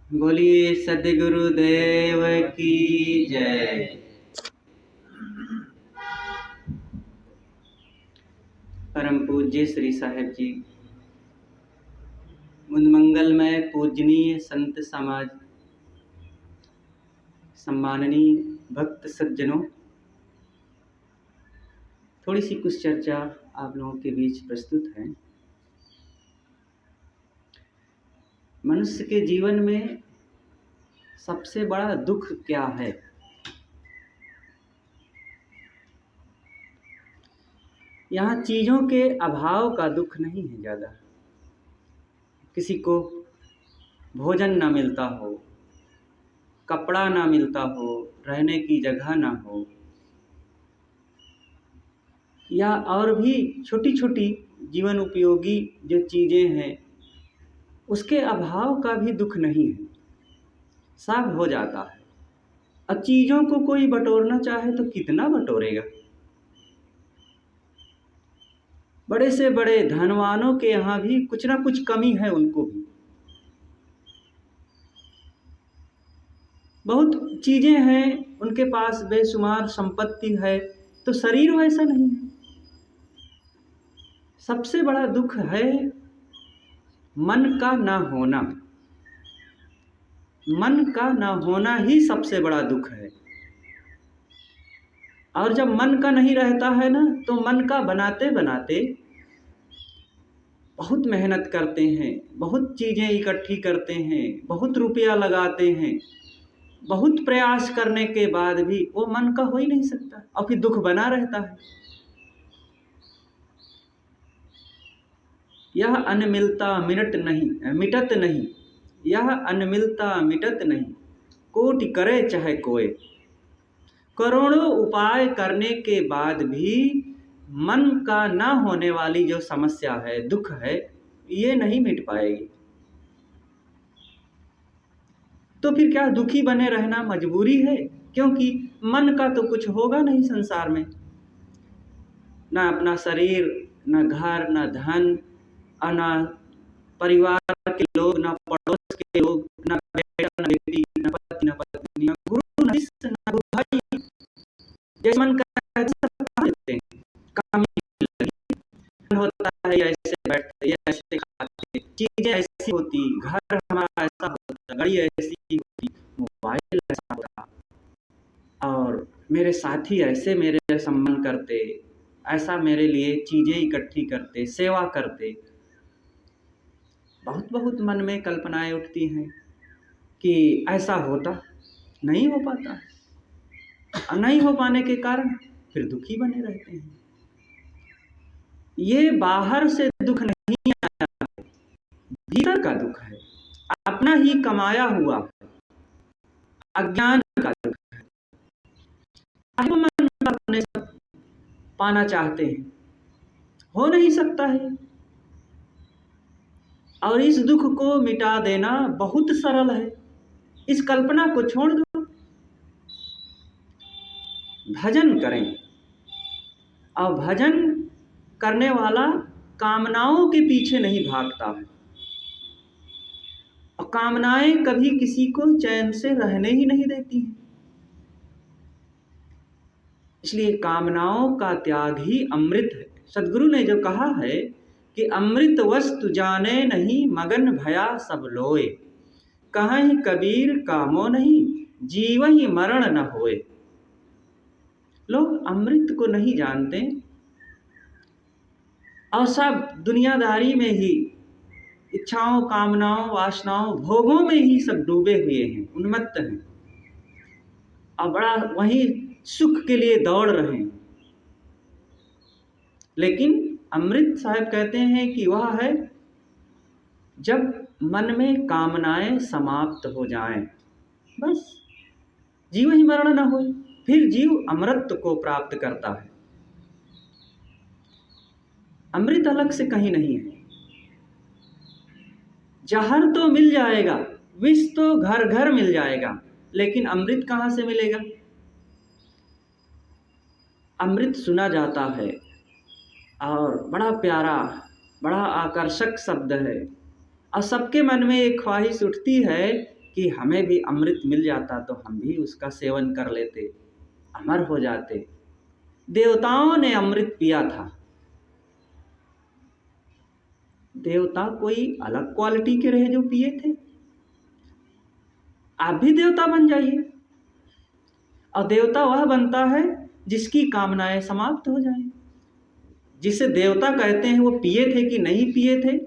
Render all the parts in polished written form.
बोलिए सद्गुरुदेव की जय। परम पूज्य श्री साहेब जी, उन्मंगलमय पूजनीय संत समाज, सम्माननीय भक्त सज्जनों, थोड़ी सी कुछ चर्चा आप लोगों के बीच प्रस्तुत है। मनुष्य के जीवन में सबसे बड़ा दुख क्या है? यहाँ चीज़ों के अभाव का दुख नहीं है ज़्यादा। किसी को भोजन ना मिलता हो, कपड़ा ना मिलता हो, रहने की जगह ना हो, या और भी छोटी छोटी जीवन उपयोगी जो चीज़ें हैं उसके अभाव का भी दुख नहीं है, सब हो जाता है। अब चीज़ों को कोई बटोरना चाहे तो कितना बटोरेगा? बड़े से बड़े धनवानों के यहाँ भी कुछ ना कुछ कमी है, उनको भी बहुत चीज़ें हैं, उनके पास बेशुमार संपत्ति है, तो शरीर वैसा नहीं है। सबसे बड़ा दुख है मन का ना होना। मन का ना होना ही सबसे बड़ा दुख है। और जब मन का नहीं रहता है ना, तो मन का बनाते बनाते बहुत मेहनत करते हैं, बहुत चीज़ें इकट्ठी करते हैं, बहुत रुपया लगाते हैं, बहुत प्रयास करने के बाद भी वो मन का हो ही नहीं सकता, और फिर दुख बना रहता है। यह अन्न मिलता मिटत नहीं, यह अन्न मिलता मिटत नहीं, कोटि करे चाहे कोय। करोड़ों उपाय करने के बाद भी मन का ना होने वाली जो समस्या है, दुख है, ये नहीं मिट पाएगी। तो फिर क्या दुखी बने रहना मजबूरी है? क्योंकि मन का तो कुछ होगा नहीं संसार में, ना अपना शरीर, ना घर, ना धन, और ना परिवार के लोग, ना पड़ोस के लोग, ना बेटा ना बेटी, ना पति ना पत्नी, ना गुरु ना शिष्य, ना गुरु भाई। जैसे मन का देते हैं, काम होता है, ऐसे बैठते, ऐसे खाते, चीजें ऐसी होती, घर हमारा ऐसा होता, गाड़ी ऐसी होती, मोबाइल ऐसा होता, और मेरे साथी ऐसे मेरे सम्मान करते, ऐसा मेरे लिए चीजें इकट्ठी करते, सेवा करते। बहुत बहुत मन में कल्पनाएं उठती हैं कि ऐसा होता, नहीं हो पाता है, और नहीं हो पाने के कारण फिर दुखी बने रहते हैं। ये बाहर से दुख नहीं आया, भीतर का दुख है, अपना ही कमाया हुआ अज्ञान का दुख है। मन अपने सब पाना चाहते हैं, हो नहीं सकता है, और इस दुख को मिटा देना बहुत सरल है। इस कल्पना को छोड़ दो, भजन करें। और भजन करने वाला कामनाओं के पीछे नहीं भागता है, और कामनाएं कभी किसी को चैन से रहने ही नहीं देती हैं। इसलिए कामनाओं का त्याग ही अमृत है। सदगुरु ने जो कहा है कि अमृत वस्तु जाने नहीं, मगन भया सब लोए, कहीं कबीर कामो नहीं, जीव ही मरण न होए। लोग अमृत को नहीं जानते, और सब दुनियादारी में ही, इच्छाओं, कामनाओं, वासनाओं, भोगों में ही सब डूबे हुए हैं, उन्मत्त हैं, और बड़ा वहीं सुख के लिए दौड़ रहे हैं। लेकिन अमृत साहब कहते हैं कि वह है जब मन में कामनाएं समाप्त हो जाएं, बस जीव ही मरण न हो, फिर जीव अमृत को प्राप्त करता है। अमृत अलग से कहीं नहीं है। जहर तो मिल जाएगा, विष तो घर घर मिल जाएगा, लेकिन अमृत कहाँ से मिलेगा? अमृत सुना जाता है और बड़ा प्यारा, बड़ा आकर्षक शब्द है, और सबके मन में एक ख्वाहिश उठती है कि हमें भी अमृत मिल जाता तो हम भी उसका सेवन कर लेते, अमर हो जाते। देवताओं ने अमृत पिया था। देवता कोई अलग क्वालिटी के रहे जो पिए थे। आप भी देवता बन जाइए। और देवता वह बनता है जिसकी कामनाएं समाप्त हो जाएं। जिसे देवता कहते हैं वो पिए थे कि नहीं पिए थे।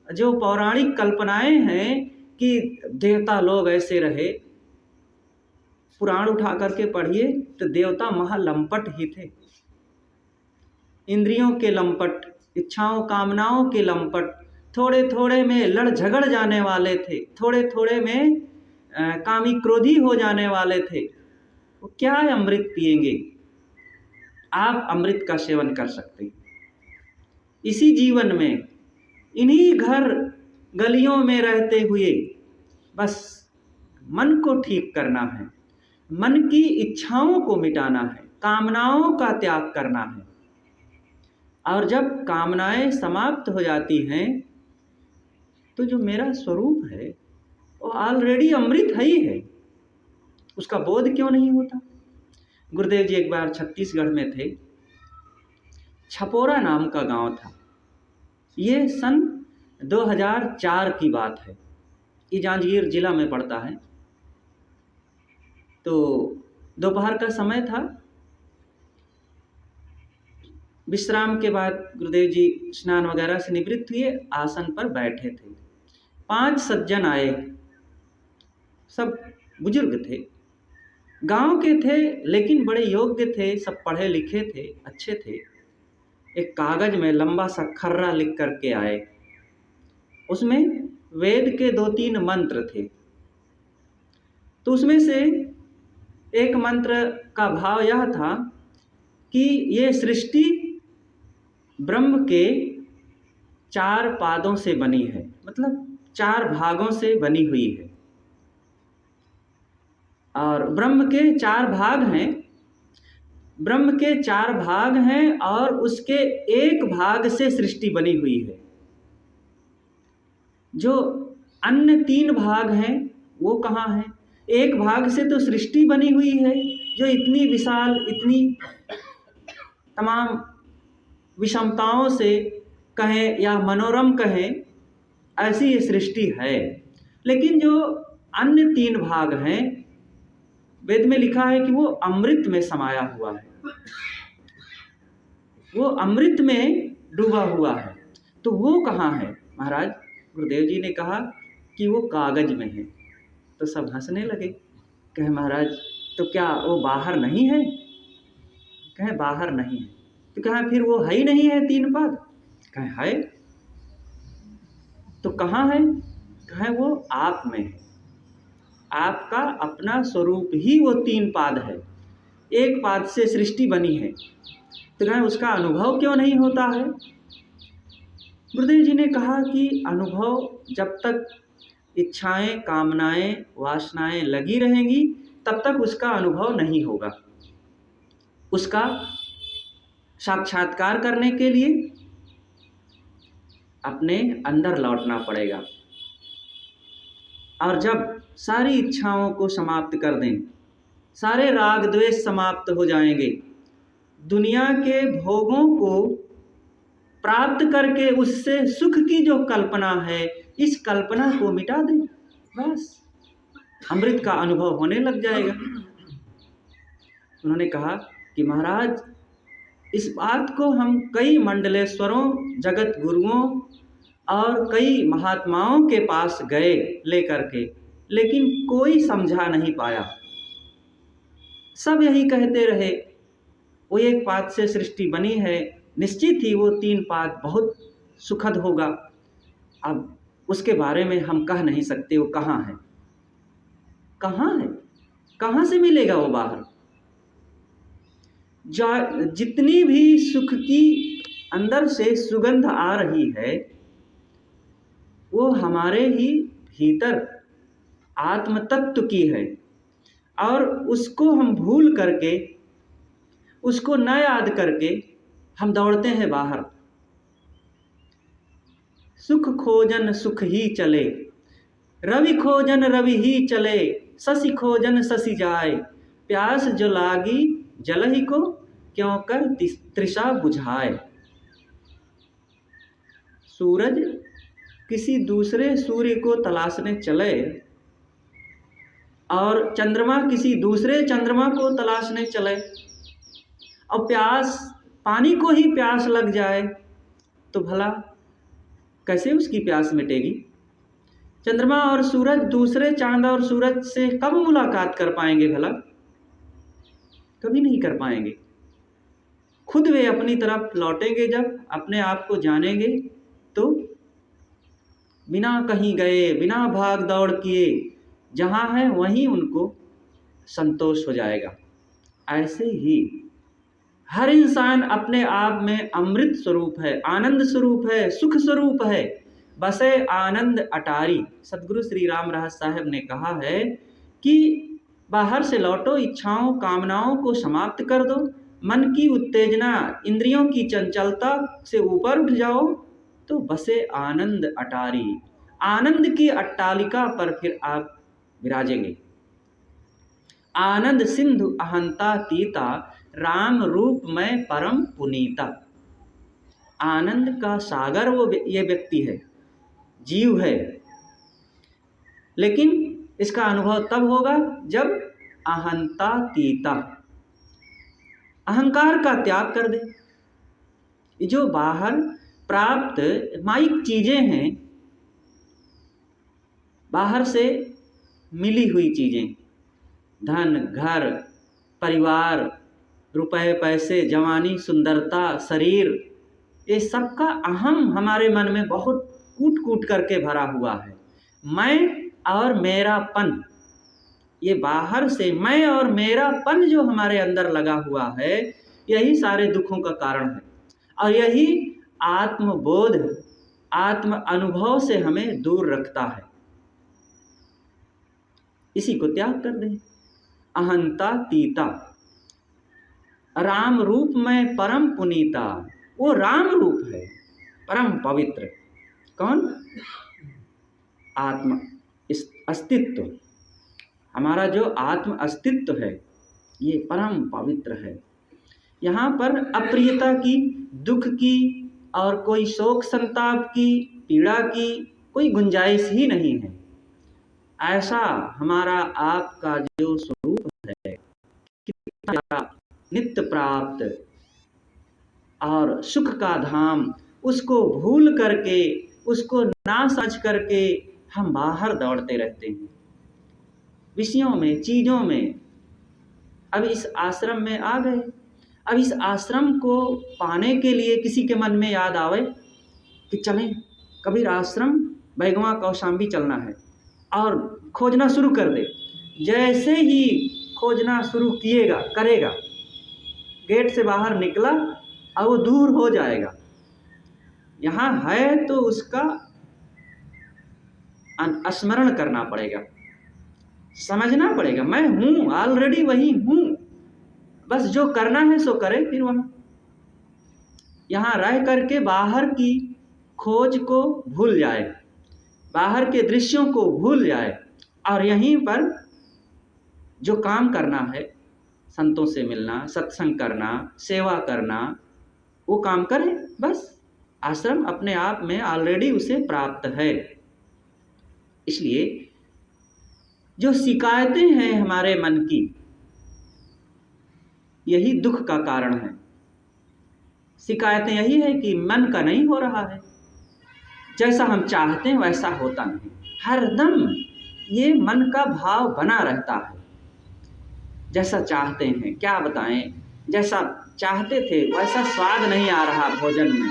जो पौराणिक कल्पनाएं हैं कि देवता लोग ऐसे रहे, पुराण उठा करके पढ़िए तो देवता महालंपट ही थे। इंद्रियों के लंपट, इच्छाओं कामनाओं के लंपट, थोड़े थोड़े में लड़ झगड़ जाने वाले थे, थोड़े थोड़े में कामी क्रोधी हो जाने वाले थे। वो क्या है अमृत पिएंगे? आप अमृत का सेवन कर सकते हैं इसी जीवन में, इन्हीं घर गलियों में रहते हुए। बस मन को ठीक करना है, मन की इच्छाओं को मिटाना है, कामनाओं का त्याग करना है। और जब कामनाएं समाप्त हो जाती हैं तो जो मेरा स्वरूप है वो ऑलरेडी अमृत है ही है, उसका बोध क्यों नहीं होता? गुरुदेव जी एक बार छत्तीसगढ़ में थे। छपोरा नाम का गांव था। ये सन 2004 की बात है। ये जांजगीर जिला में पड़ता है। तो दोपहर का समय था। विश्राम के बाद गुरुदेव जी स्नान वगैरह से निवृत्त हुए, आसन पर बैठे थे। 5 सज्जन आए, सब बुजुर्ग थे, गांव के थे लेकिन बड़े योग्य थे, सब पढ़े लिखे थे, अच्छे थे। एक कागज में लंबा सा खर्रा लिख करके आए। उसमें वेद के 2-3 मंत्र थे। तो उसमें से एक मंत्र का भाव यह था कि ये सृष्टि ब्रह्म के 4 पादों से बनी है, मतलब 4 भागों से बनी हुई है। और ब्रह्म के 4 भाग हैं, ब्रह्म के 4 भाग हैं और उसके एक भाग से सृष्टि बनी हुई है। जो अन्य 3 भाग हैं वो कहाँ हैं? एक भाग से तो सृष्टि बनी हुई है जो इतनी विशाल, इतनी तमाम विषमताओं से कहें या मनोरम कहें, ऐसी ये सृष्टि है। लेकिन जो अन्य 3 भाग हैं, वेद में लिखा है कि वो अमृत में समाया हुआ है, वो अमृत में डूबा हुआ है। तो वो कहाँ है महाराज? गुरुदेव जी ने कहा कि वो कागज में है। तो सब हंसने लगे, कहे महाराज तो क्या वो बाहर नहीं है? कहे बाहर नहीं है। तो कहे फिर वो है ही नहीं है 3 पाद? कहे है। तो कहाँ है? कहे वो आप में है। आपका अपना स्वरूप ही वो 3 पाद है, एक पाद से सृष्टि बनी है। तो कहे उसका अनुभव क्यों नहीं होता है? गुरुदेव जी ने कहा कि अनुभव जब तक इच्छाएं, कामनाएं, वासनाएं लगी रहेंगी तब तक उसका अनुभव नहीं होगा। उसका साक्षात्कार करने के लिए अपने अंदर लौटना पड़ेगा। और जब सारी इच्छाओं को समाप्त कर दें, सारे राग द्वेष समाप्त हो जाएंगे, दुनिया के भोगों को प्राप्त करके उससे सुख की जो कल्पना है, इस कल्पना को मिटा दें, बस अमृत का अनुभव होने लग जाएगा। उन्होंने कहा कि महाराज इस बात को हम कई मंडलेश्वरों, जगत गुरुओं और कई महात्माओं के पास गए लेकर के, लेकिन कोई समझा नहीं पाया। सब यही कहते रहे वो एक पाद से सृष्टि बनी है, निश्चित ही वो 3 पाद बहुत सुखद होगा। अब उसके बारे में हम कह नहीं सकते वो कहाँ है, कहाँ है, कहाँ से मिलेगा वो बाहर? जितनी भी सुख की अंदर से सुगंध आ रही है वो हमारे ही भीतर आत्म तत्व की है, और उसको हम भूल करके, उसको न याद करके हम दौड़ते हैं बाहर। सुख खोजन सुख ही चले, रवि खोजन रवि ही चले, शशि खोजन शशि जाए। प्यास जो लागी जल ही को, क्यों कर तृषा बुझाए। सूरज किसी दूसरे सूर्य को तलाशने चले और चंद्रमा किसी दूसरे चंद्रमा को तलाशने चले और प्यास, पानी को ही प्यास लग जाए तो भला कैसे उसकी प्यास मिटेगी। चंद्रमा और सूरज दूसरे चांद और सूरज से कब मुलाकात कर पाएंगे भला, कभी नहीं कर पाएंगे। खुद वे अपनी तरफ लौटेंगे जब अपने आप को जानेंगे तो बिना कहीं गए, बिना भाग दौड़ किए, जहाँ है वहीं उनको संतोष हो जाएगा। ऐसे ही हर इंसान अपने आप में अमृत स्वरूप है, आनंद स्वरूप है, सुख स्वरूप है। बसे आनंद अटारी। सदगुरु श्री राम रहस साहब ने कहा है कि बाहर से लौटो, इच्छाओं कामनाओं को समाप्त कर दो, मन की उत्तेजना इंद्रियों की चंचलता से ऊपर उठ जाओ तो बसे आनंद अटारी। आनंद की अट्टालिका पर फिर आप विराजेंगे। आनंद सिंधु अहंता तीता, राम रूप में परम पुनीता। आनंद का सागर वो ये व्यक्ति है, जीव है, लेकिन इसका अनुभव तब होगा जब अहंता तीता, अहंकार का त्याग कर दे। जो बाहर प्राप्त माइक चीजें हैं, बाहर से मिली हुई चीजें, धन, घर, परिवार, रुपए पैसे, जवानी, सुंदरता, शरीर, ये सबका अहम हमारे मन में बहुत कूट कूट करके भरा हुआ है। मैं और मेरापन, ये बाहर से मैं और मेरापन जो हमारे अंदर लगा हुआ है, यही सारे दुखों का कारण है और यही आत्मबोध, आत्म अनुभव से हमें दूर रखता है। इसी को त्याग कर दें। अहंता तीता, राम रूप में परम पुनीता। वो राम रूप है, परम पवित्र। कौन? आत्मा अस्तित्व, हमारा जो आत्म अस्तित्व है ये परम पवित्र है। यहाँ पर अप्रियता की, दुख की और कोई शोक संताप की, पीड़ा की कोई गुंजाइश ही नहीं है। ऐसा हमारा आपका जो स्वरूप है, कितना नित्य प्राप्त और सुख का धाम, उसको भूल करके, उसको ना समझ करके हम बाहर दौड़ते रहते हैं विषयों में, चीज़ों में। अब इस आश्रम में आ गए, अब इस आश्रम को पाने के लिए किसी के मन में याद आवे कि चलें कबीर आश्रम बैगवा कौशाम्बी चलना है और खोजना शुरू कर दे। जैसे ही खोजना शुरू करेगा, गेट से बाहर निकला और वो दूर हो जाएगा। यहाँ है तो उसका स्मरण करना पड़ेगा, समझना पड़ेगा, मैं हूँ, ऑलरेडी वही हूँ, बस जो करना है सो करे। फिर वहाँ यहाँ रह करके बाहर की खोज को भूल जाए, बाहर के दृश्यों को भूल जाए और यहीं पर जो काम करना है, संतों से मिलना, सत्संग करना, सेवा करना, वो काम करे। बस आश्रम अपने आप में ऑलरेडी उसे प्राप्त है। इसलिए जो शिकायतें हैं हमारे मन की, यही दुख का कारण है। शिकायतें यही है कि मन का नहीं हो रहा है, जैसा हम चाहते हैं वैसा होता नहीं। हरदम ये मन का भाव बना रहता है। जैसा चाहते हैं, क्या बताएं, जैसा चाहते थे वैसा स्वाद नहीं आ रहा भोजन में,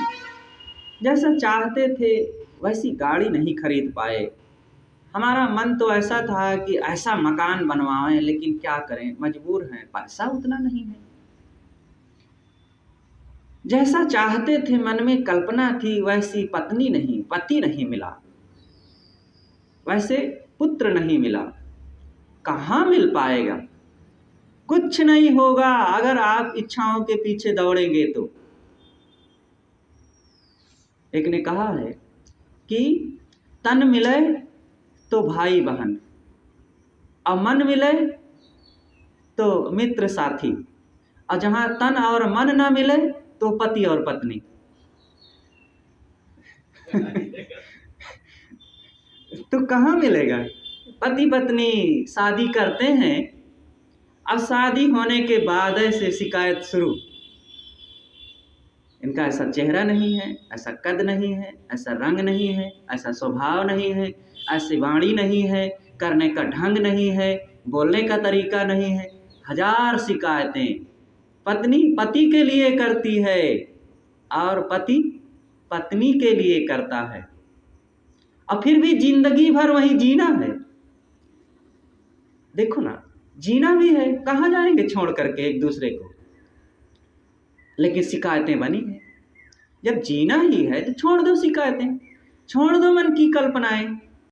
जैसा चाहते थे वैसी गाड़ी नहीं खरीद पाए। हमारा मन तो ऐसा था कि ऐसा मकान बनवाएं, लेकिन क्या करें, मजबूर हैं, पैसा उतना नहीं है। जैसा चाहते थे, मन में कल्पना थी, वैसी पत्नी नहीं, पति नहीं मिला, वैसे पुत्र नहीं मिला। कहाँ मिल पाएगा? कुछ नहीं होगा अगर आप इच्छाओं के पीछे दौड़ेंगे तो। एक ने कहा है कि तन मिले तो भाई बहन, और मन मिले तो मित्र साथी, और जहाँ तन और मन ना मिले तो पति और पत्नी। तो कहाँ मिलेगा? पति पत्नी शादी करते हैं, अब शादी होने के बाद से शिकायत शुरू, इनका ऐसा चेहरा नहीं है, ऐसा कद नहीं है, ऐसा रंग नहीं है, ऐसा स्वभाव नहीं है, ऐसी वाणी नहीं है, करने का ढंग नहीं है, बोलने का तरीका नहीं है। हजार शिकायतें पत्नी पति के लिए करती है और पति पत्नी के लिए करता है, और फिर भी जिंदगी भर वही जीना है। देखो ना, जीना भी है, कहाँ जाएंगे छोड़ करके एक दूसरे को, लेकिन शिकायतें बनी है। जब जीना ही है तो छोड़ दो शिकायतें, छोड़ दो मन की कल्पनाएं,